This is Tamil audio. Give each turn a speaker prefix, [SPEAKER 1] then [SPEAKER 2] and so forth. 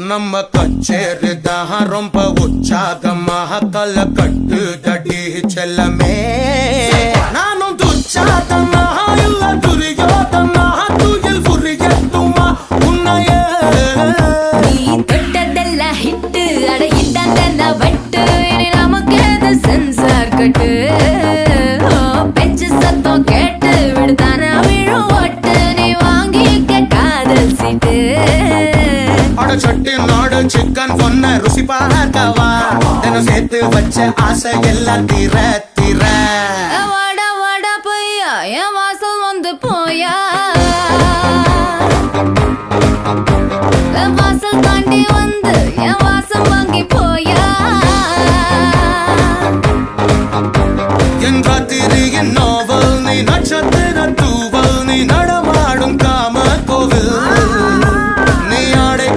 [SPEAKER 1] நம்ம கச்சேரி தான் ரொம்ப உற்சாகமாக கல கட்டு தடி செல்லமே நானும் துச்சாதமாக இல்ல துரியோதமாக துயில் புரியட்டுமா உன்னையே
[SPEAKER 2] நீ தொட்டதெல்லாம் ஹிட்டு அட ஹிட்டாந்தெல்லாம் வட்டு இனி நமக்கு எது சென்சார் கட்டு பெஞ்சு சத்தம் கேட்டு விடுதானா விழும் ஒட்டு நீ வாங்கிக்க காதல் சீட்டு
[SPEAKER 1] சட்டி நாடு சிக்கன் பொண்ண ருசி பார்க்கவா தினம் சேர்த்து வச்ச ஆசை எல்லாம் தீர தீர